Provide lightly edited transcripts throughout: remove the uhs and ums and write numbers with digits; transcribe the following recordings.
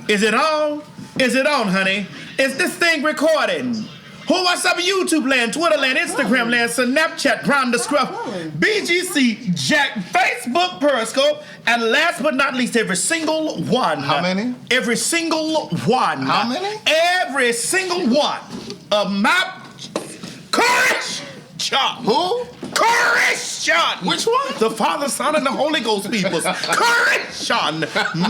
Is it on? Is it on, honey? Is this thing recording? Who wants up YouTube land, Twitter land, Instagram land, Snapchat, Grindr, Scruff, BGC, Jack, Facebook, Periscope, and last but not least, every single one. How many? Every single one. How many? Every single one of my courage shot. Who? Courage shot. Which one? The Father, Son, and the Holy Ghost peoples. Courage shot.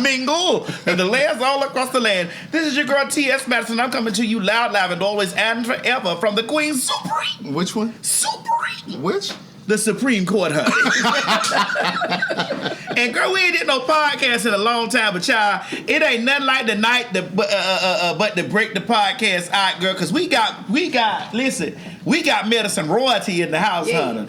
Mingle. And the lands all across the land. This is your girl T.S. Madison. I'm coming to you loud, and always and forever from the Queen Supreme. Which one? Supreme. Which? The Supreme Court, honey. And girl, we ain't did no podcast in a long time, but child, it ain't nothing like the night but to break the podcast out, girl, because we got medicine royalty in the house, honey.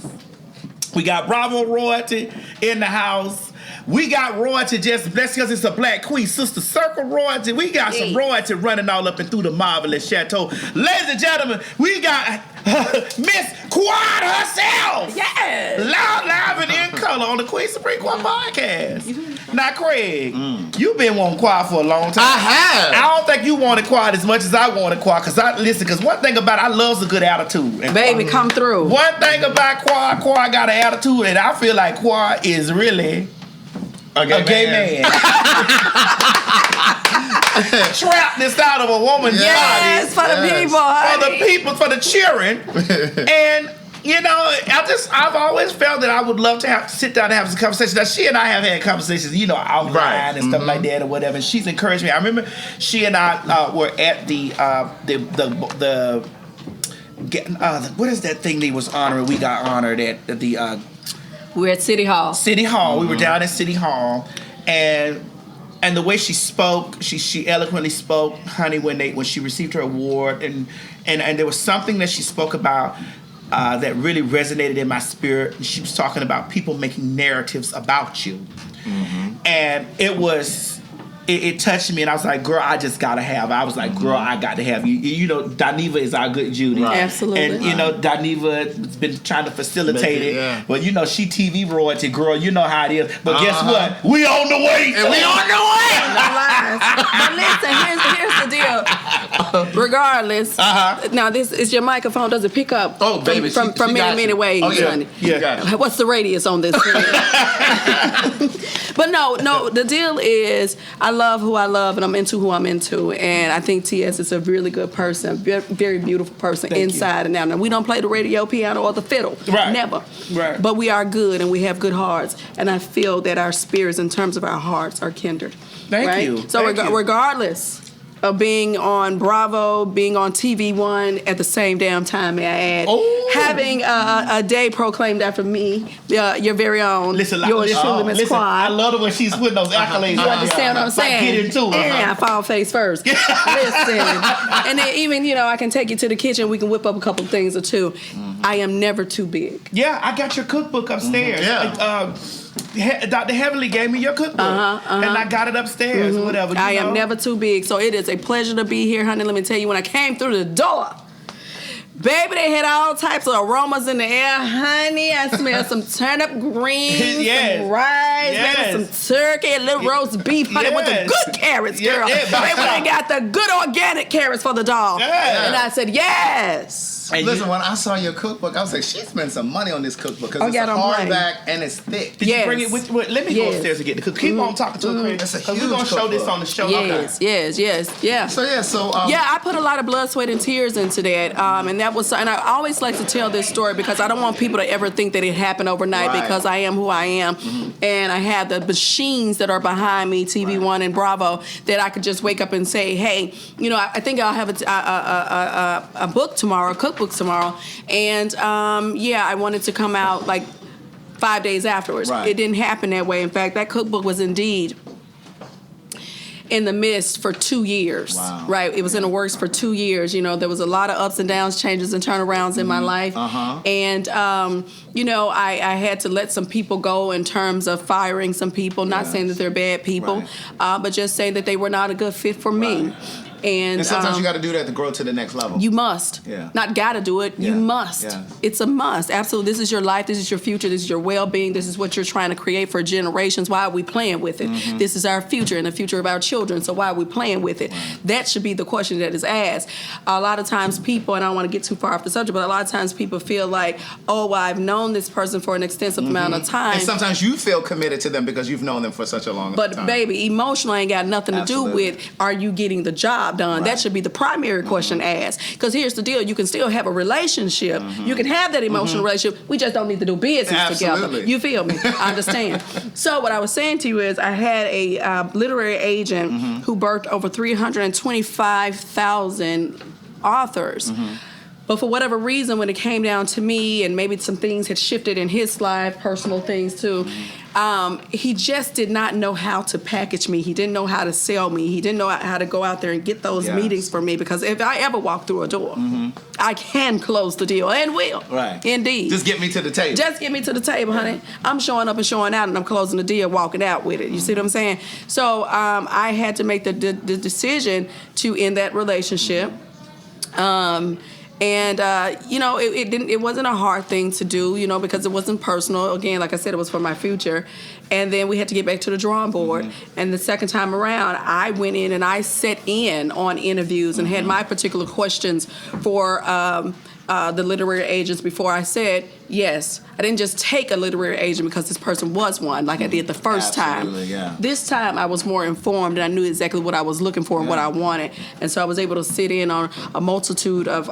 We got Bravo royalty in the house. We got royalty that's because it's a Black Queen Sister Circle royalty. We got some royalty running all up and through the marvelous chateau. Ladies and gentlemen, we got Miss Quad herself. Yes. Loud, live, and in color on the Queen Supreme Quad podcast. Now, Craig, you've been wanting Quad for a long time. I have. I don't think you wanted Quad as much as I wanted Quad. Because one thing about it, I love a good attitude. And Baby, come through. one thing about Quad got an attitude, and I feel like Quad is really a gay man. Trapped inside of a woman's body. Yes, for the people, honey. For the people, for the children. And, you know, I've always felt that I would love to sit down and have some conversations. Now, she and I have had conversations, you know, outline and stuff like that or whatever. And she's encouraged me. I remember she and I were at what is that thing they was honoring? We got honored at the... We're at City Hall. City Hall. We were down at City Hall, and the way she spoke, she eloquently spoke, honey, when she received her award, and there was something that she spoke about that really resonated in my spirit. She was talking about people making narratives about you, and it touched me, and I was like, girl, I just gotta have. I was like, girl, I got to have you. You know, Daniva is our good Judy. Right. Absolutely. And, you know, Daniva has been trying to facilitate it. Yeah. But, you know, she TV royalty, girl. You know how it is. But guess what? We on the way. And we on the way. No lies. But listen, here's the deal. Regardless, now this is your microphone. Does it pick up? Oh, baby, from she many ways, oh, yeah. honey. Yeah. Got it. What's the radius on this thing? But no, the deal is I love who I love and I'm into who I'm into. And I think T.S. is a really good person, very beautiful person. Thank inside and out. Now, we don't play the radio, piano, or the fiddle. Right. Never. Right. But we are good and we have good hearts. And I feel that our spirits, in terms of our hearts, are kindred. Thank you. So Thank you. regardless of being on Bravo, being on TV One at the same damn time, may I add, having a day proclaimed after me, your very own, yours truly, Miss Quad. I love it when she's putting those accolades. You understand what I'm saying? Get into it. Yeah, I fall face first. Listen. And then even, you know, I can take you to the kitchen. We can whip up a couple things or two. I am never too big. Yeah, I got your cookbook upstairs. Yeah. Dr. Heavenly gave me your cookbook, and I got it upstairs. Whatever. I am never too big, so it is a pleasure to be here, honey. Let me tell you, when I came through the door, baby, they had all types of aromas in the air, honey. I smelled some turnip greens, some rice, maybe some turkey, a little roast beef, honey, with the good carrots, girl. They got the good organic carrots for the dog. Yeah. And I said, yes. And Listen, when I saw your cookbook, I was like, she spent some money on this cookbook because it's yeah, a don't blame. hardback and it's thick. Did you bring it with? Let me go upstairs and get the cookbook. Keep on talking to her, Craig. It's a Because we're huge going to show this cookbook. on the show. Yes. So I put a lot of blood, sweat, and tears into that, and that was. And I always like to tell this story because I don't want people to ever think that it happened overnight. Right. Because I am who I am, and I have the machines that are behind me, TV One and Bravo, that I could just wake up and say, hey, you know, I think I'll have a book tomorrow, a cookbook tomorrow, and I wanted to come out like 5 days afterwards. Right. It didn't happen that way. In fact, that cookbook was indeed in the midst for 2 years. Wow. Right? It was in the works for 2 years. You know, there was a lot of ups and downs, changes and turnarounds in my life. And, you know, I had to let some people go in terms of firing some people, not saying that they're bad people, but just saying that they were not a good fit for me. And sometimes you got to do that to grow to the next level. You must. Yeah. Not got to do it. Yeah. You must. Yeah. It's a must. Absolutely. This is your life. This is your future. This is your well-being. This is what you're trying to create for generations. Why are we playing with it? Mm-hmm. This is our future and the future of our children. So why are we playing with it? Right. That should be the question that is asked. A lot of times people, and I don't want to get too far off the subject, but a lot of times people feel like, oh, well, I've known this person for an extensive amount of time. And sometimes you feel committed to them because you've known them for such a long time. But baby, emotional ain't got nothing to do with, are you getting the job done? Right. That should be the primary question asked. Because here's the deal, you can still have a relationship. You can have that emotional relationship. We just don't need to do business together. You feel me? I understand. So what I was saying to you is I had a literary agent who birthed over 325,000 authors. But for whatever reason, when it came down to me, and maybe some things had shifted in his life, personal things too, he just did not know how to package me. He didn't know how to sell me. He didn't know how to go out there and get those meetings for me. Because if I ever walk through a door, I can close the deal and will. Right. Indeed. Just get me to the table. Just get me to the table, honey. I'm showing up and showing out, and I'm closing the deal, walking out with it. You see what I'm saying? So I had to make the decision to end that relationship. It wasn't a hard thing to do, because it wasn't personal. Again, like I said, it was for my future. And then we had to get back to the drawing board. And the second time around, I went in and I set in on interviews and had my particular questions for the literary agents before I said yes. I didn't just take a literary agent because this person was one, like I did the first time. Yeah. This time I was more informed and I knew exactly what I was looking for and what I wanted. And so I was able to sit in on a multitude of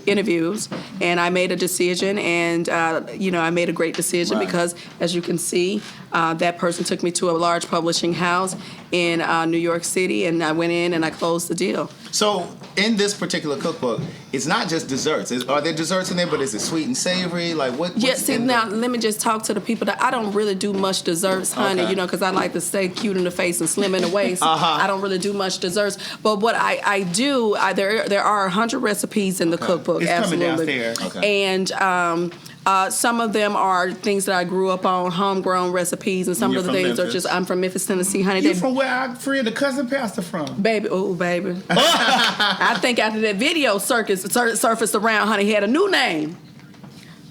interviews, and I made a decision, and I made a great decision because, as you can see, that person took me to a large publishing house in New York City, and I went in and I closed the deal. So in this particular cookbook, it's not just desserts. Are there desserts in there, but is it sweet and savory? Like what? Now let me just talk to the people that I don't really do much desserts, honey. Because I like to stay cute in the face and slim in the waist. I don't really do much desserts, but what I do, there are 100 recipes in the cookbook. It's absolutely. coming downstairs. And some of them are things that I grew up on, homegrown recipes, and some of the things are just, I'm from Memphis, Tennessee, honey. You from where our friend, the cousin pastor from? Baby. I think after that video surfaced around, honey, he had a new name.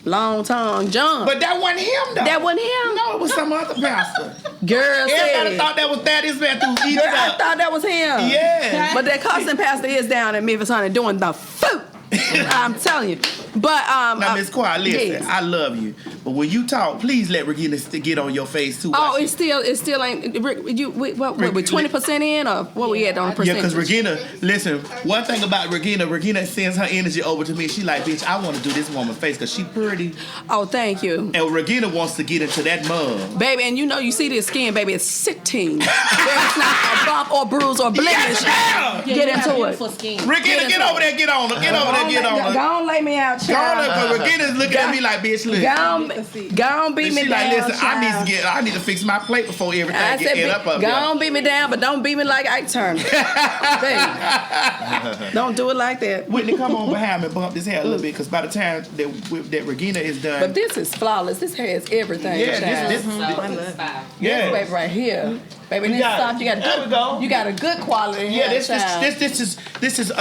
Long Tongue John. But that wasn't him, though. That wasn't him? No, it was some other pastor. Girl, Everybody thought that was Thaddeus Matthews. Girl, I thought that was him. Yeah. But that cousin pastor is down in Memphis, honey, doing the food. I'm telling you. But now, Miss Quiet, listen, yes. I love you, but when you talk, please let Regina get on your face too. Oh, it still ain't. We 20% in, or what we at on the percentage? Yeah, because Regina, listen, one thing about Regina sends her energy over to me. She like, bitch, I want to do this woman's face because she pretty. Oh, thank you. And Regina wants to get into that mud. Baby, and you see this skin, baby, it's 16. There's not a bump or bruise or blemish. Yes, get into it. Regina, get over there, get on her. Get over there, get on her. Go on, lay me out, child. Because Regina's looking at me like, bitch, look. Go on, beat me she down, like, listen, child. I need to fix my plate before everything I get said, up go on, beat me down, but don't beat me like Ike Turner. Baby, don't do it like that. Whitney, come on behind me, bump this hair a little bit, because by the time that Regina is done. But this is flawless. This has everything. Yeah, this This baby right here. Baby, this soft. You got a good quality hair. Yeah, this is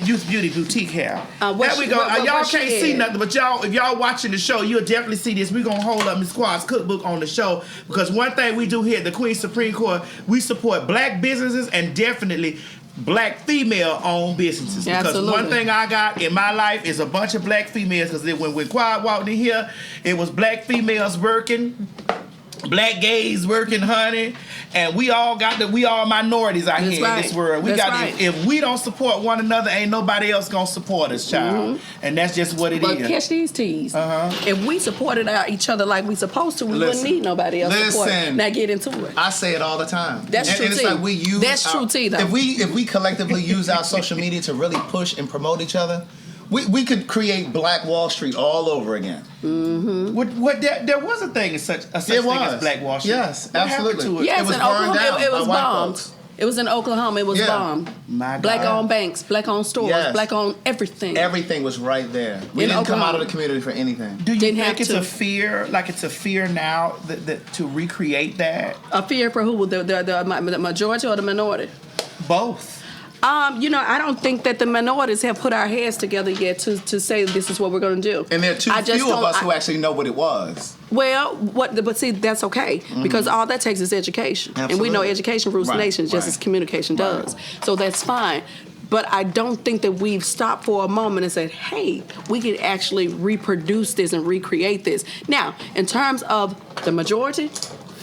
Youth Beauty Boutique hair. There we go. Y'all can't see nothing, but if y'all watching the show, you'll definitely see this. We're gonna hold up Miss Quad's cookbook on the show, because one thing we do here at the Queen Supreme Court, we support black businesses and definitely black female-owned businesses. Because Absolutely. one thing I got in my life is a bunch of black females. Because when Quad walked in here, it was black females working. Black gays working, honey, and we all minorities out here in this world. If we don't support one another, ain't nobody else gonna support us, child. And that's just what it is. But catch these teas. If we supported each other like we supposed to, we wouldn't need nobody else support. Now get into it. I say it all the time. That's true, and it's like we use That's true, though. If we collectively use our social media to really push and promote each other, we could create Black Wall Street all over again. There was a thing such thing as Black Wall Street. Yes, absolutely. To it? Yes, it was in burned Oklahoma, down it was by white bombed. folks. It was in Oklahoma. It was bombed. My God. Black-owned banks, black-owned stores, Yes. black-owned everything. Everything was right there. We In didn't come out Oklahoma. of the community for anything. Do you Didn't think have it's to. a fear? Like it's a fear now that to recreate that? A fear for who? The majority or the minority? Both. I don't think that the minorities have put our heads together yet to say this is what we're going to do. And there are too few of us who actually know what it was. Well, but see, that's okay because all that takes is education. Absolutely. And we know education rules the nation just as communication does. So that's fine. But I don't think that we've stopped for a moment and said, hey, we can actually reproduce this and recreate this. Now, in terms of the majority,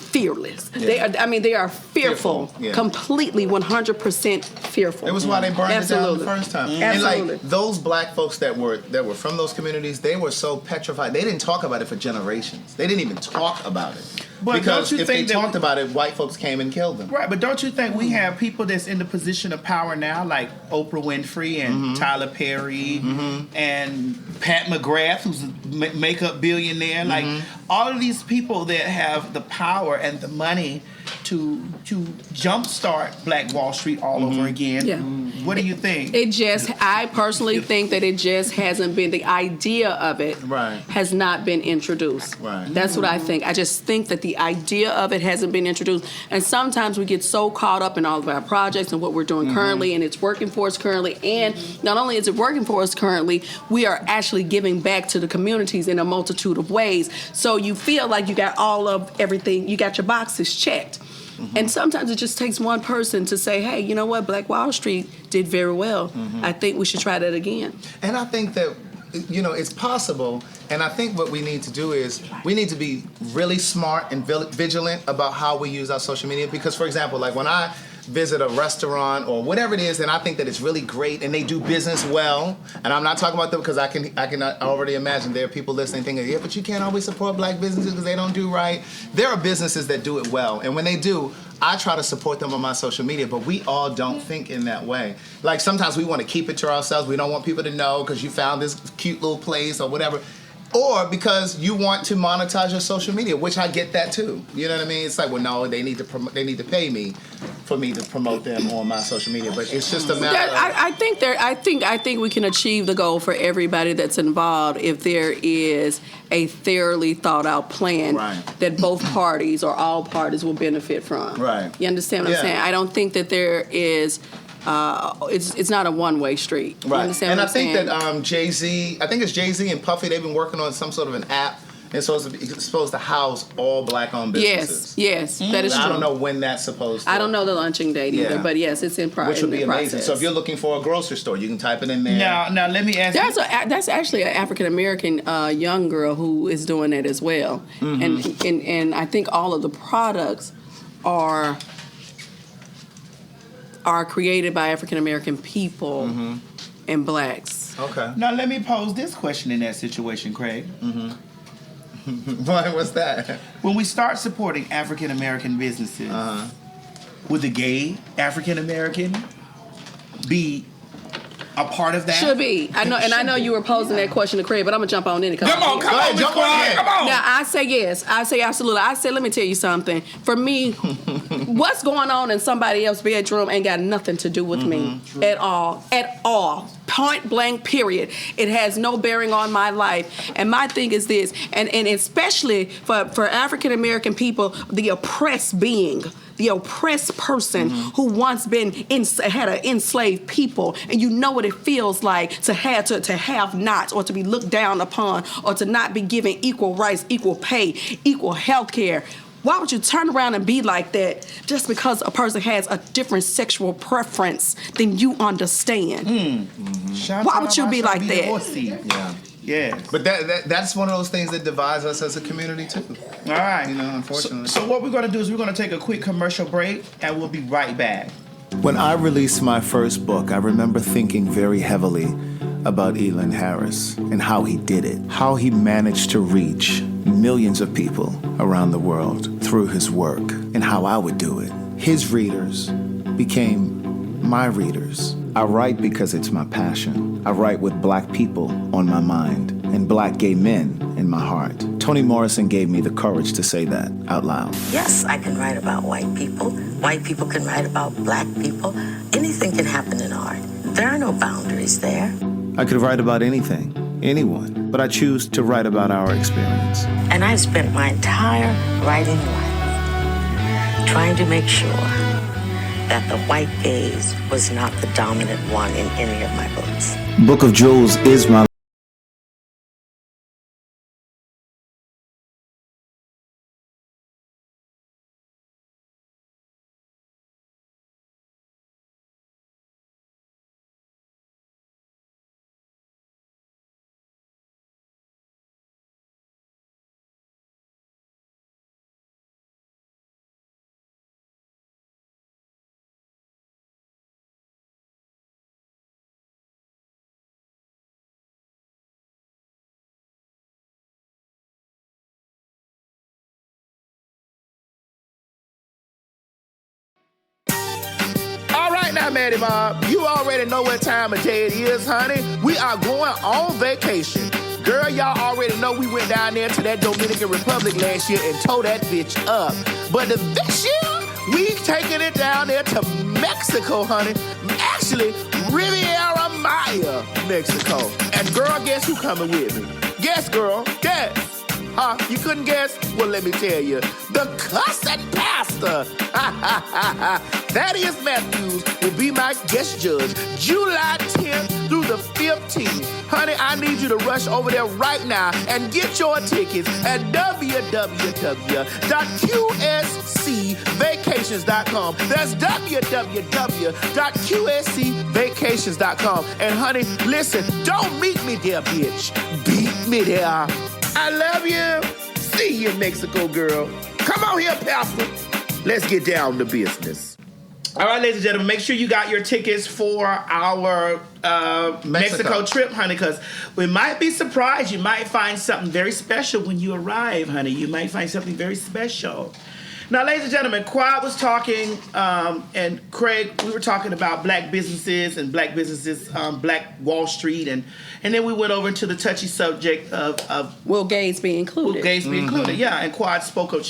fearless. Yeah. They are fearful. Yeah. Completely 100% fearful. It was why they burned it down the Absolutely. first time. Absolutely. And like those black folks that were from those communities, they were so petrified. They didn't talk about it for generations. They didn't even talk about it. But because don't you if think they that talked about it, white folks came and killed them. Right, but don't you think we have people that's in the position of power now, like Oprah Winfrey and Tyler Perry and Pat McGrath, who's a makeup billionaire, like all of these people that have the power and the money to jumpstart Black Wall Street all over again. Yeah. What do you think? I personally think that it just hasn't been, the idea of it Right. has not been introduced. Right. That's what I think. I just think that the idea of it hasn't been introduced. And sometimes we get so caught up in all of our projects and what we're doing currently, and it's working for us currently. And not only is it working for us currently, we are actually giving back to the communities in a multitude of ways. So you feel like you got all of everything, you got your boxes checked. And sometimes it just takes one person to say, hey, you know what, Black Wall Street did very well. I think we should try that again. And I think that, it's possible. And I think what we need to do is we need to be really smart and vigilant about how we use our social media. Because, for example, like when I visit a restaurant or whatever it is, and I think that it's really great and they do business well, and I'm not talking about them because I can already imagine there are people listening thinking, yeah, but you can't always support black businesses because they don't do right. There are businesses that do it well, and when they do, I try to support them on my social media, but we all don't think in that way. Like sometimes we want to keep it to ourselves. We don't want people to know because you found this cute little place or whatever. Or because you want to monetize your social media, which I get that too. You know what I mean? It's like, well, no, they need to pay me for me to promote them on my social media. But it's just a matter of... I think we can achieve the goal for everybody that's involved if there is a thoroughly thought out plan that both parties or all parties will benefit from. Right. You understand what I'm saying? I don't think that there is... it's not a one-way street. You right. understand And what I I'm think saying? that Jay-Z, I think it's Jay-Z and Puffy, they've been working on some sort of an app. It's supposed to house all black-owned businesses. Yes, that is true. I don't know when that's supposed to. I don't know the launching date either, but yes, it's in process. Which would be amazing. So if you're looking for a grocery store, you can type it in there. Now let me ask you. That's actually an African-American young girl who is doing that as well. And I think all of the products are created by African-American people and blacks. Okay. Now let me pose this question in that situation, Craig. What's that? When we start supporting African-American businesses, would the gay African-American be a part of that? Should be. I know you were posing that question to Craig, but I'm gonna jump on in it. Come on, Come on. Now I say yes. I say absolutely. I say let me tell you something. For me, what's going on in somebody else's bedroom ain't got nothing to do with me at all. At all. Point blank, period. It has no bearing on my life. And my thing is this, and especially for African American people, the oppressed being, the oppressed person who once had an enslaved people, and you know what it feels like to have not, or to be looked down upon, or to not be given equal rights, equal pay, equal health care. Why would you turn around and be like that just because a person has a different sexual preference than you understand? Why would you be like that? Yeah. But that's one of those things that divides us as a community too. All right. Unfortunately. So what we're going to do is we're going to take a quick commercial break, and we'll be right back. When I released my first book, I remember thinking very heavily about Elin Harris and how he did it, how he managed to reach millions of people around the world through his work, and how I would do it. His readers became my readers. I write because it's my passion. I write with black people on my mind and black gay men in my heart. Toni Morrison gave me the courage to say that out loud. Yes, I can write about white people. White people can write about black people. Anything can happen in art. There are no boundaries there. I could write about anything, anyone, but I choose to write about our experience. And I've spent my entire writing life trying to make sure that the white gaze was not the dominant one in any of my books. Book of Jewels is my All right now, Maddie Bob, you already know what time of day it is, honey. We are going on vacation. Girl, y'all already know we went down there to that Dominican Republic last year and tore that bitch up. But this year, we taking it down there to Mexico, honey. Actually, Riviera Maya, Mexico. And girl, guess who coming with me? Guess, girl, guess. Huh? You couldn't guess? Well, let me tell you. The cussing pastor. Thaddeus Matthews will be my guest judge July 10th through the 15th. Honey, I need you to rush over there right now and get your tickets at www.qscvacations.com. That's www.qscvacations.com. And honey, listen, don't meet me there, bitch. Beat me there. I love you. See you in Mexico, girl. Come on here, Pastor. Let's get down to business. All right, ladies and gentlemen, make sure you got your tickets for our Mexico trip, honey, because we might be surprised. You might find something very special when you arrive, honey. You might find something very special. Now, ladies and gentlemen, Quad was talking, and Craig, we were talking about black businesses, Black Wall Street, and then we went over into the touchy subject of Will Gates be included? Will Gates be included? Yeah, and Quad spoke a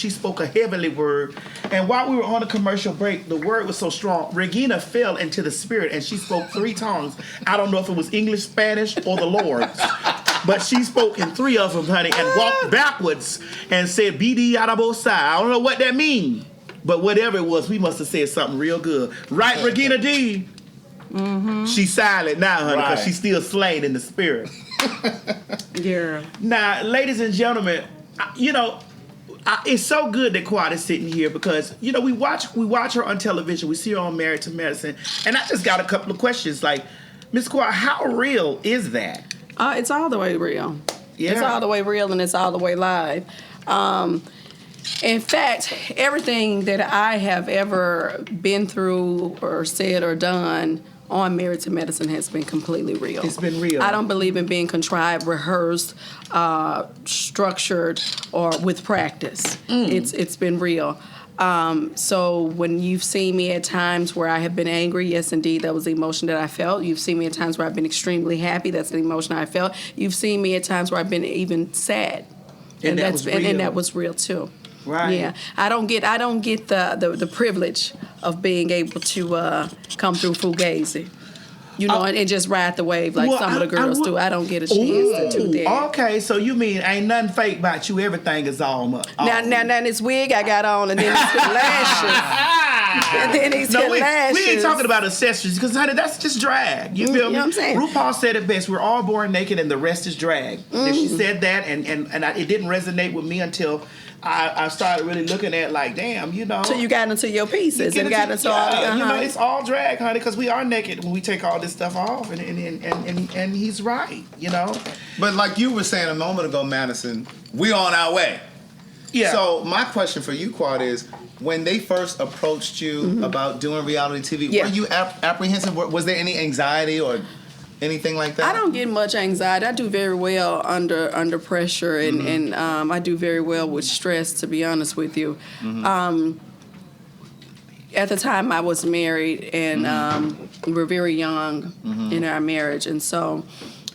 heavenly word, and while we were on a commercial break, the word was so strong. Regina fell into the spirit, and she spoke 3 tongues. I don't know if it was English, Spanish, or the Lord's. But she spoke in 3 of them, honey, and walked backwards and said, BD Arabosa. I don't know what that means. But whatever it was, we must have said something real good. Right, Regina D? Mm-hmm. She's silent now, honey, because she's still slain in the spirit. Yeah. Now, ladies and gentlemen, it's so good that Quad is sitting here because, we watch her on television. We see her on Married to Medicine. And I just got a couple of questions. Like, Miss Quad, how real is that? It's all the way real. Yeah. It's all the way real and it's all the way live. In fact, everything that I have ever been through or said or done on Married to Medicine has been completely real. It's been real. I don't believe in being contrived, rehearsed, structured, or with practice. It's been real. So when you've seen me at times where I have been angry, yes, indeed, that was the emotion that I felt. You've seen me at times where I've been extremely happy. That's the emotion I felt. You've seen me at times where I've been even sad, and that was real too. Right. Yeah. I don't get the privilege of being able to come through Fugazi. And just ride the wave like some of the girls do. I don't get a chance to do that. Okay, so you mean ain't nothing fake about you? Everything is all up. Now this wig I got on, and then these lashes. And then these lashes. We ain't talking about accessories, because, honey, that's just drag. You feel me? You know what I'm saying? RuPaul said it best. We're all born naked, and the rest is drag. And she said that, and it didn't resonate with me until I started really looking at damn, So you got into your pieces and got into all it's all drag, honey, because we are naked when we take all this stuff off, and he's right, But like you were saying a moment ago, Madison, we on our way. Yeah. So my question for you, Quad, is when they first approached you about doing reality TV, were you apprehensive? Was there any anxiety or anything like that? I don't get much anxiety. I do very well under pressure, and I do very well with stress, to be honest with you. At the time, I was married, and we were very young in our marriage, and so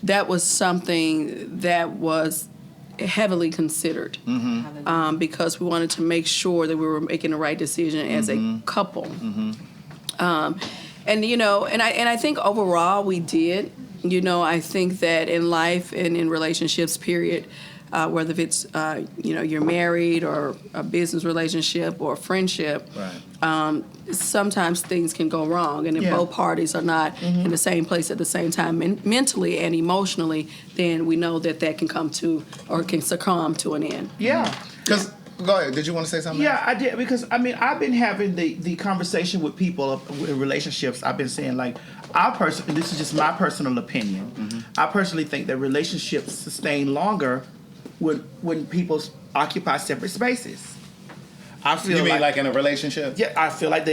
that was something that was heavily considered because we wanted to make sure that we were making the right decision as a couple. And I think overall we did. I think that in life and in relationships, period, whether if it's you're married or a business relationship or a friendship. Right. Sometimes things can go wrong, and if both parties are not in the same place at the same time, mentally and emotionally, then we know that can come to or can succumb to an end. Yeah. Because go ahead. Did you want to say something? Yeah, I did, because I mean I've been having the conversation with people in relationships. I've been saying, like, this is just my personal opinion. I personally think that relationships sustain longer when people occupy separate spaces. I feel You mean like in a relationship? Yeah, I feel like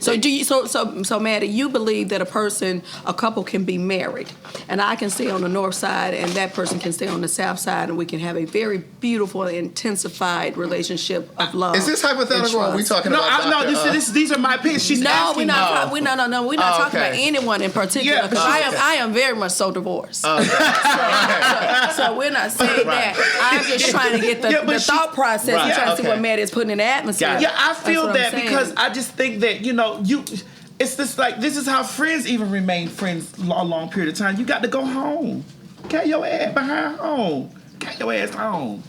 So Maddie, you believe that a couple can be married, and I can stay on the north side, and that person can stay on the south side, and we can have a very beautiful, intensified relationship of love. Is this hypothetical? Or are we talking about? These are my opinions. She's asking. We're not talking about anyone in particular, because I am very much so divorced. So we're not saying that. I'm just trying to get the thought process. I'm trying to see what Maddie is putting in the atmosphere. Yeah, I feel that because I just think that it's just like, this is how friends even remain friends a long period of time. You got to go home, carry your ass behind home, carry your ass home,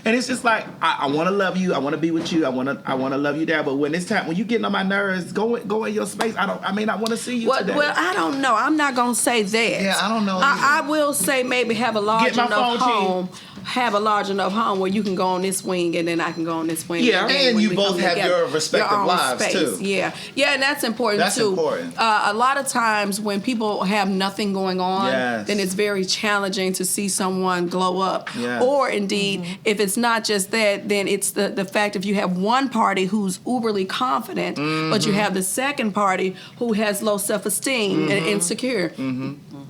and it's just like I want to love you, I want to be with you, I want to love you there. But when it's time, when you getting on my nerves, go in your space. I may not want to see you today. Well, I don't know. I'm not gonna say that. Yeah, I don't know. I will say maybe have a large enough home. Have a large enough home where you can go on this wing and then I can go on this wing. Yeah, and you both have your respective lives space. too. Yeah, and that's important too. That's important. A lot of times when people have nothing going on, then it's very challenging to see someone glow up. Yes. Or indeed, if it's not just that, then it's the fact if you have one party who's uberly confident, but you have the second party who has low self-esteem and insecure.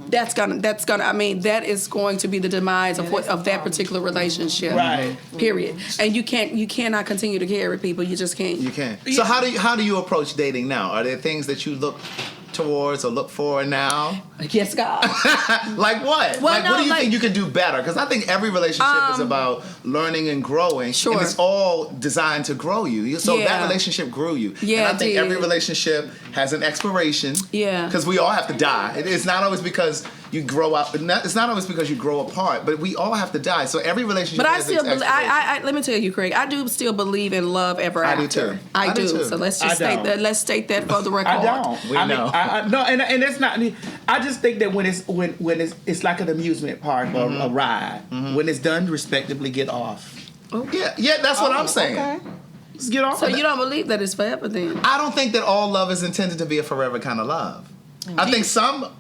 That's gonna. I mean, that is going to be the demise of that particular relationship. Right. Period. And you cannot continue to carry people. You just can't. You can't. So how do you approach dating now? Are there things that you look towards or look for now? Yes, God. Like what? Well, what do you think you can do better? Because I think every relationship is about learning and growing. Sure. And it's all designed to grow you. So that relationship grew you. Yeah, and I think every relationship has an expiration. Yeah. Because we all have to die. It's not always because you grow up. It's not always because you grow apart. But we all have to die. So every relationship has its expiration. I let me tell you, Craig, I do still believe in love ever after. I do too. I do. So let's just state that for the record. I don't. We know. No, and it's not. I just think that when it's like an amusement park or a ride. When it's done, respectively get off. Yeah, that's what I'm saying. Okay. Just get off. So you don't believe that it's forever then? I don't think that all love is intended to be a forever kind of love. I think some,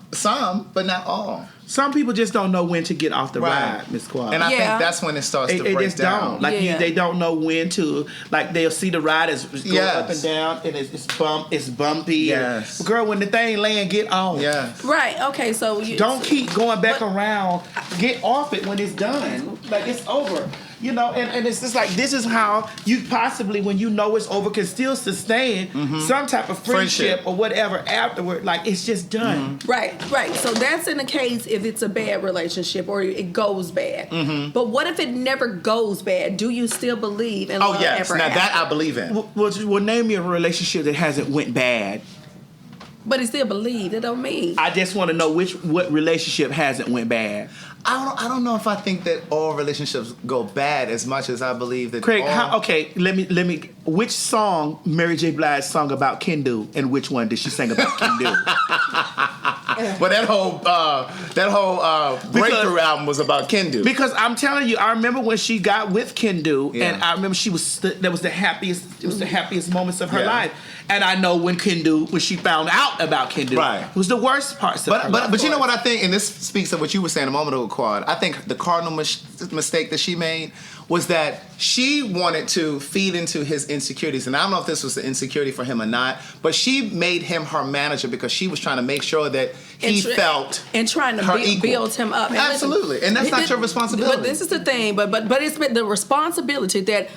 but not all. Some people just don't know when to get off the ride, Miss Quad. And I think that's when it starts to break just down. Don't. Like they don't know when to. Like they'll see the ride as go up and down, and it's bumpy. Yes. And, girl, when the thing land, get off. Yes. Right. Okay. So don't keep going back around. Get off it when it's done. Like it's over. And it's just like, this is how you possibly, when you know it's over, can still sustain some type of friendship or whatever afterward. Like, it's just done. Right. So that's in the case if it's a bad relationship or it goes bad. But what if it never goes bad? Do you still believe in love ever now after? that I believe in. Well, name me a relationship that hasn't went bad. But he still believed. It don't mean. I just want to know what relationship hasn't went bad. I don't know if I think that all relationships go bad as much as I believe that. Craig, let me. Which song Mary J. Blige sung about Kendu, and which one did she sing about Kendu? But that whole Breakthrough album was about Kendu. Because I'm telling you, I remember when she got with Kendu, and I remember that was the happiest. It was the happiest moments of her life. And I know when she found out about Kendu, it was the worst parts of her life. But you know what I think, and this speaks to what you were saying a moment ago, Quad. I think the cardinal mistake that she made was that she wanted to feed into his insecurities. And I don't know if this was an insecurity for him or not, but she made him her manager because she was trying to make sure that he felt and trying to build him up. And absolutely. And that's not your responsibility. But this is the thing. But it's the responsibility that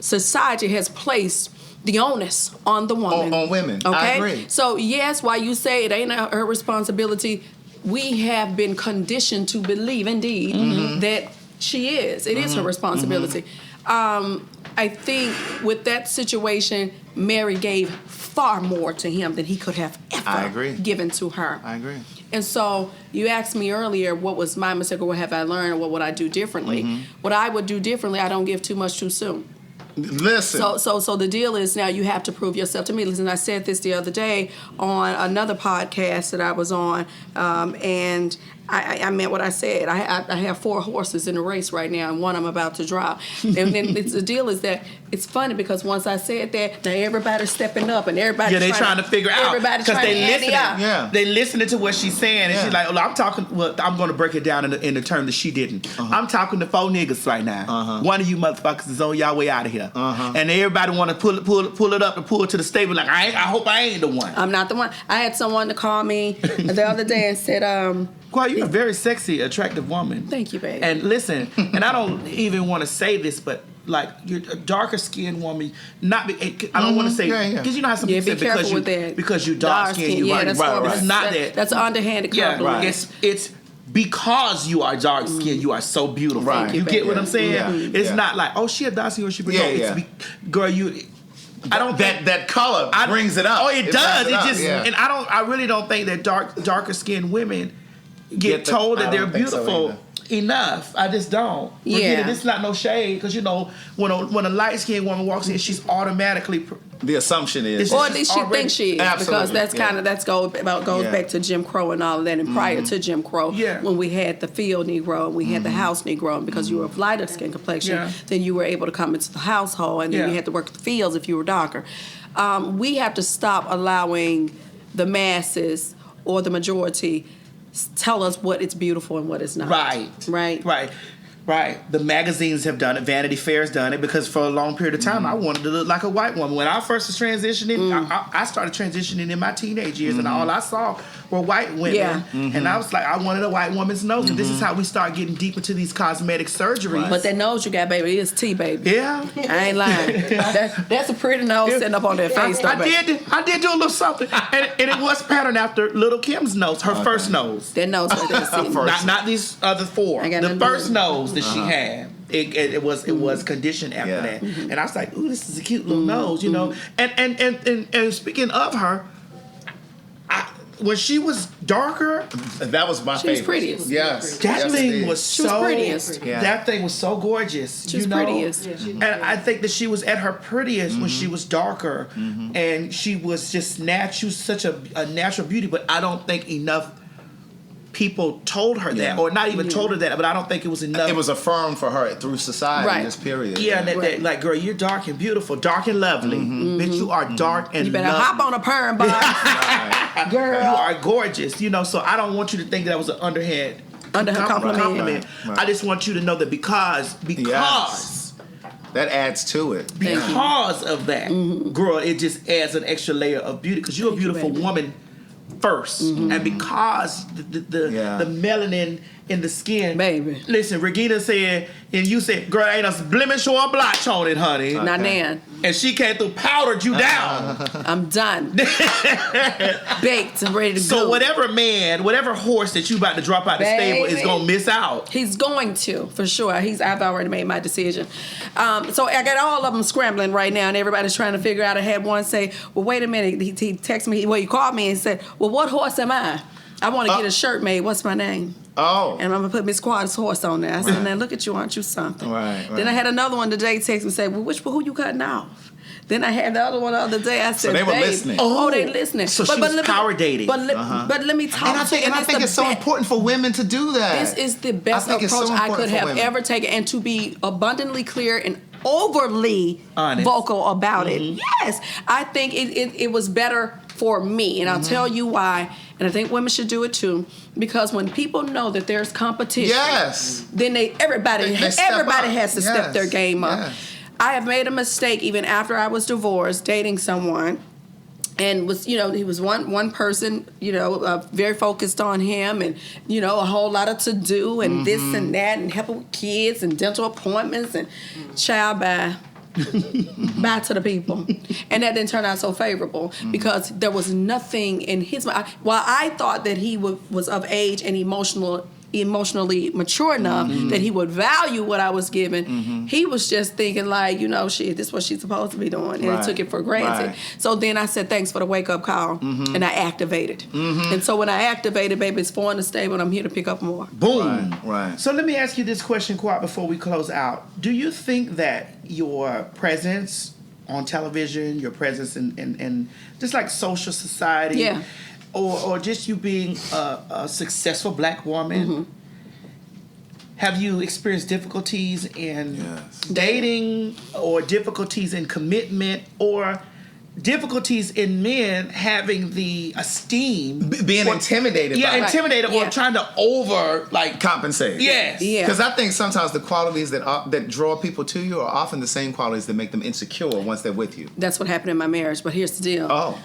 society has placed the onus on the woman. On women. Okay? I agree. So yes, while you say it ain't her responsibility, we have been conditioned to believe indeed that she is. It is her responsibility. I think with that situation, Mary gave far more to him than he could have ever given to her. I agree. And so you asked me earlier, what was my mistake or what have I learned or what would I do differently? What I would do differently, I don't give too much too soon. Listen. So the deal is now you have to prove yourself to me. Listen, I said this the other day on another podcast that I was on, and I meant what I said. I have 4 horses in a race right now, and one I'm about to drop. And then the deal is that it's funny because once I said that, now everybody's stepping up and everybody's trying to figure out everybody's trying they to listening. Yeah. They listening to what she's saying, and she's like, "Well, I'm talking. Well, I'm going to break it down in the term that she didn't. I'm talking to 4 niggas right now. One of you motherfuckers is on y'all way out of here, and everybody want to pull it up and pull it to the stable. Like I hope I ain't the one. I'm not the one. I had someone to call me the other day and said, Well, you're a very sexy, attractive woman. Thank you, babe. And listen, and I don't even want to say this, but like you're a darker skinned woman, I don't want to say because you know how some people say because you dark skinned, you right. It's not that. That's an underhanded compliment. Right. It's because you are dark skinned, you are so beautiful. Right. You get what I'm saying? Yeah. It's not like she a dark skin or she girl you. I don't that color brings it up. Oh, it does. It just and I really don't think that darker skinned women get told that they're beautiful enough. I just don't. Yeah. Again, it's not no shade because when a light skinned woman walks in, she's automatically the assumption is, or at least she thinks she is, absolutely. Because that's goes back to Jim Crow and all of that. And prior to Jim Crow, when we had the field Negro and we had the house Negro, and because you were of lighter skin complexion, then you were able to come into the household, and then you had to work the fields if you were darker. We have to stop allowing the masses or the majority tell us what is beautiful and what is not. Right. The magazines have done it. Vanity Fair's done it because for a long period of time I wanted to look like a white woman. When I first was transitioning, I started transitioning in my teenage years, and all I saw were white women. Yeah. And I was like, I wanted a white woman's nose. And this is how we start getting deep into these cosmetic surgeries. But that nose you got, baby, is T, baby. Yeah. I ain't lying. That's a pretty nose sitting up on that face, though, baby. I did do a little something. And it was patterned after Little Kim's nose, her first nose. That nose right there. Not these other 4. The first nose that she had. It was conditioned after that, and I was like, "Ooh, this is a cute little nose," you know. And speaking of her, when she was darker, that was my favorite. She was prettiest. Yes, that thing was so. She was prettiest. Yeah. That thing was so gorgeous. She was prettiest. And I think that she was at her prettiest when she was darker, and she was just She was such a natural beauty, but I don't think enough people told her that, or not even told her that, but I don't think it was enough. It was affirmed for her through society in this period. Yeah, that like, girl, you're dark and beautiful, dark and lovely. Bitch, you are dark and lovely. You better hop on a perm box. Girl. You are gorgeous, so I don't want you to think that was an underhand compliment. Right. I just want you to know that because that adds to it. Because of that, girl, it just adds an extra layer of beauty because you're a beautiful woman first, and because the melanin in the skin, baby. Listen, Regina said, and you said, "Girl, ain't a blemish or a blotch on it, honey." Not nan. And she came through, powdered you down. I'm done, baked and ready to go. So whatever horse that you about to drop out the stable is gonna miss out. He's going to, for sure. I've already made my decision. So I got all of them scrambling right now, and everybody's trying to figure out. I had one say, "Well, wait a minute." He texted me. Well, he called me and said, "Well, what horse am I? I want to get a shirt made. What's my name?" Oh. And I'm going to put Miss Quad's horse on there. I said, "Now look at you, aren't you something?" Right. Then I had another one today text me and say, "Well, who you cutting off?" Then I had the other one the other day. I said, so they were listening. Oh, they listening. So she was power dating. But let me talk and I think it's so important for women to do that. This is the best approach I could have ever taken. And to be abundantly clear and overly vocal about it. Yes. I think it was better for me. And I'll tell you why. And I think women should do it too, because when people know that there's competition, then everybody has to step their game up. Yes. I have made a mistake even after I was divorced, dating someone, and he was one person, very focused on him, and a whole lot of to do and this and that, and helping with kids and dental appointments and child bye to the people. And that didn't turn out so favorable because there was nothing in his mind. While I thought that he was of age and emotional emotionally mature enough that he would value what I was giving. He was just thinking like, shit, this is what she's supposed to be doing. And he took it for granted. Right. So then I said, thanks for the wake-up call. And I activated. And so when I activated, baby, it's 4 in the stable and I'm here to pick up more. Boom. Right. So let me ask you this question, Quad, before we close out. Do you think that your presence on television, your presence in just like social society, or just you being a successful black woman, have you experienced difficulties in dating, or difficulties in commitment, or difficulties in men having the esteem, Being intimidated by it. intimidated, or trying to Compensate. Yes. Yeah. Because I think sometimes the qualities that draw people to you are often the same qualities that make them insecure once they're with you. That's what happened in my marriage, but here's the deal. Oh.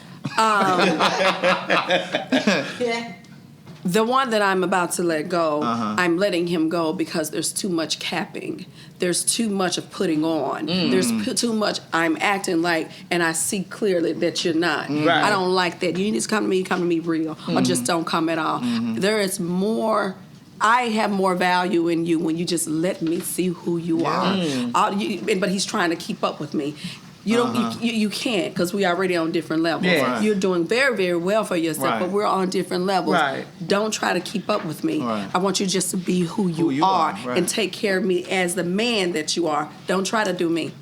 The one that I'm about to let go, I'm letting him go because there's too much capping. There's too much of putting on. There's too much I'm acting like, and I see clearly that you're not. Right. I don't like that. You need to come to me real, or just don't come at all. There is more. I have more value in you when you just let me see who you are. But he's trying to keep up with me. You don't. You can't, because we already on different levels. Yeah. Right. You're doing very, very well for yourself, but we're on different levels. Right. Don't try to keep up with me. Right. I want you just to be who you are, and take care of me as the man that you are. Don't try to do me.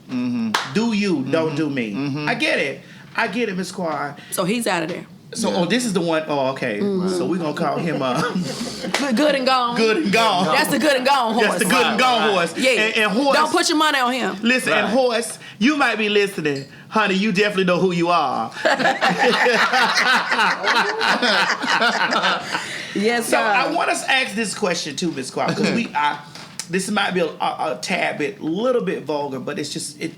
Do you, don't do me. I get it, Miss Quad. So he's out of there. So, this is the one. Oh, okay. So we're going to call him Good and gone. Good and Gone. That's the good and gone horse. That's the Good and Gone horse. Yeah. And Horse. Don't put your money on him. Listen, and Horse, you might be listening. Honey, you definitely know who you are. Yes, So sir. I want us to ask this question too, Miss Quad, because this might be a tad bit, little bit vulgar, but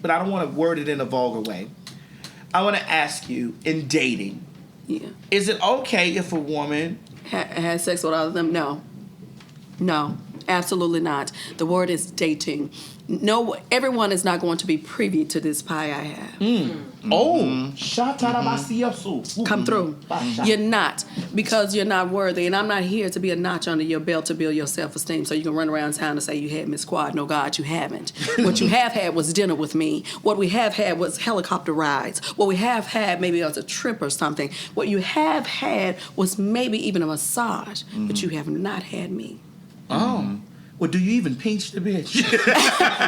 but I don't want to word it in a vulgar way. I want to ask you, in dating, is it okay if a woman has sex with all of them? No, absolutely not. The word is dating. No, everyone is not going to be privy to this pie I have. Come through. You're not, because you're not worthy, and I'm not here to be a notch under your belt to build your self-esteem so you can run around town and say you had Miss Quad. No, God, you haven't. What you have had was dinner with me. What we have had was helicopter rides. What we have had maybe was a trip or something. What you have had was maybe even a massage, but you have not had me. Well, do you even pinch the bitch?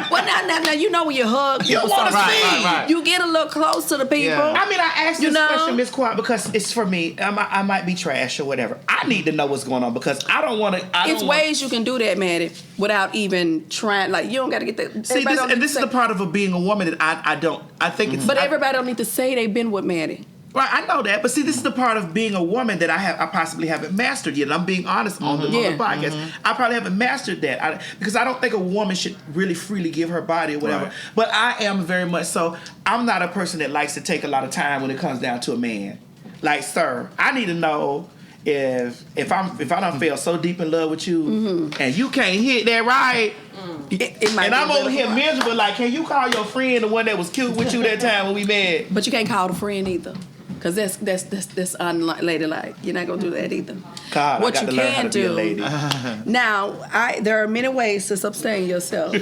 Well, now, you know when you hug, You want to see. Right. you get a little close to the people. Yeah. I mean, I asked You this know? question, Miss Quad, because it's for me. I might be trash or whatever. I need to know what's going on, because I don't want to. It's ways you can do that, Maddie, without even trying. Like, you don't got to get that. See, this is the part of being a woman that I don't. I think it's. But everybody don't need to say they've been with Maddie. Right, I know that, but see, this is the part of being a woman that I possibly haven't mastered yet. And I'm being honest on the podcast. I probably haven't mastered that because I don't think a woman should really freely give her body or whatever. Right. But I am very much so. I'm not a person that likes to take a lot of time when it comes down to a man. Like, sir, I need to know if I don't feel so deep in love with you and you can't hit that right. It might And be I'm over here hard. miserable. Like, can you call your friend, the one that was cute with you that time when we met? But you can't call the friend either. Because that's unladylike. You're not going to do that either. God, What I got you to learn how can to be a do lady. now, there are many ways to sustain yourself. I'm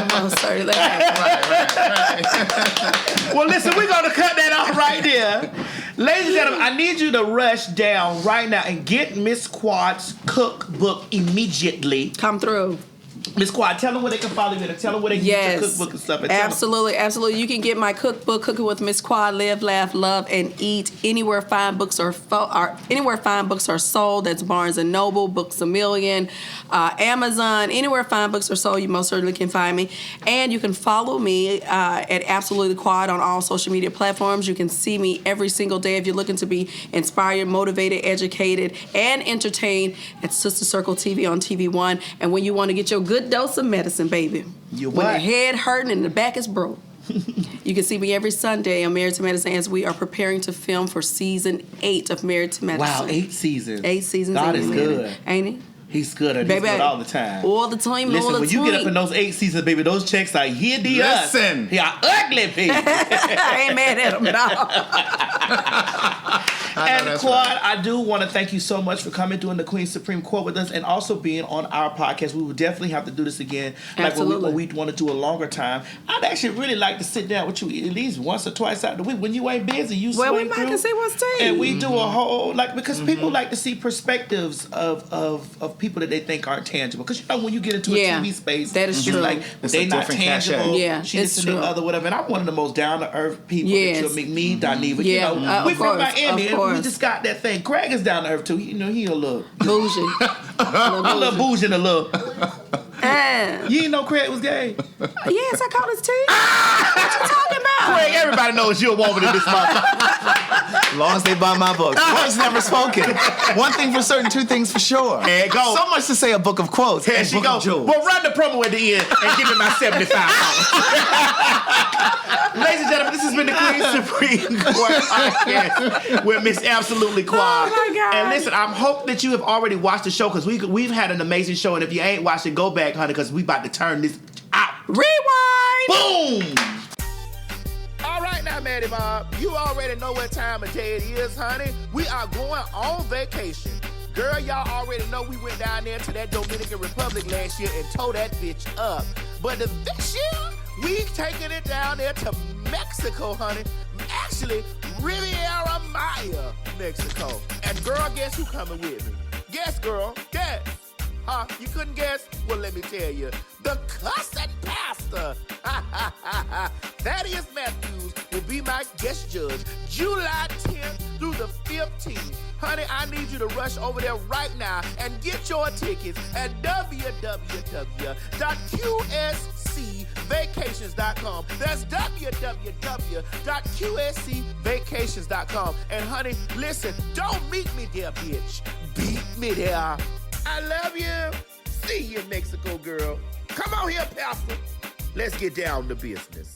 going to say that. Well, listen, we're going to cut that off right there. Ladies and gentlemen, I need you to rush down right now and get Miss Quad's cookbook immediately. Come through. Miss Quad, tell them where they can follow you. Tell them where they can get your cookbook and stuff. And tell them- Absolutely. You can get my cookbook, Cooking with Miss Quad, Live, Laugh, Love, and Eat, anywhere fine books are sold. That's Barnes & Noble, Books A Million, Amazon, anywhere fine books are sold, you most certainly can find me. And you can follow me at Absolutely Quad on all social media platforms. You can see me every single day if you're looking to be inspired, motivated, educated, and entertained at Sister Circle TV on TV One. And when you want to get your good dose of medicine, baby. You when what? the head hurting and the back is broke. You can see me every Sunday on Married to Medicine as we are preparing to film for season 8 of Married to Medicine. Wow, 8 seasons. 8 seasons. God in is the good. minute. Ain't he? He's good. He's Baby, good all the time. All the time. Listen, all the when time. you get up in those 8 seasons, baby, those checks are hideous. Listen. They are ugly people. I ain't mad at him at all. I know Claude, right. I do want to thank you so much for coming, doing the Queen Supreme Court with us, and also being on our podcast. We will definitely have to do this again. Absolutely. Like when we want to do a longer time. I'd actually really like to sit down with you at least once or twice out the week when you ain't busy. You Well, we swing might through, can see what's tea. and we do a whole because people like to see perspectives of people that they think aren't tangible. Because when you get into a TV space, that is it's true. like It's they a not different tangible. cachet. Yeah, She it's this and the true. other whatever. And I'm one of the most down to earth people Yes. that you'll meet me, Daniva. Yeah, We of from course, Miami, of and we course. just got that thing. Craig is down to earth too. He a little Bougie. a little bougie and a little. Ah. You didn't know Craig was gay. Yes, I called his tea. What you talking about? Craig, everybody knows you're a woman in this motherfucker. As long as they buy my book. Words never spoken. One thing for certain, two things for sure. There you go. So much to say a book of quotes. Here and she book goes. of jewels. Well, run the promo at the end and give me my $75. Ladies and gentlemen, this has been the Queen Supreme Court podcast with Miss Absolutely Quad. Oh, my God. And listen, I hope that you have already watched the show because we've had an amazing show. And if you ain't watched it, go back, honey, because we about to turn this out. Rewind. Boom! All right now, Maddie Bob, you already know what time of day it is, honey. We are going on vacation. Girl, y'all already know we went down there to that Dominican Republic last year and tore that bitch up. But this year, we taking it down there to Mexico, honey. Actually, Riviera Maya, Mexico. And girl, guess who coming with me? Guess, girl, guess. Huh? You couldn't guess? Well, let me tell you. The Cussing Pastor. Thaddeus Matthews will be my guest judge July 10th through the 15th. Honey, I need you to rush over there right now and get your tickets at www.qscvacations.com. That's www.qscvacations.com. And honey, listen, don't meet me there, bitch. Beat me there. I love you. See you in Mexico, girl. Come on here, Pastor. Let's get down to business.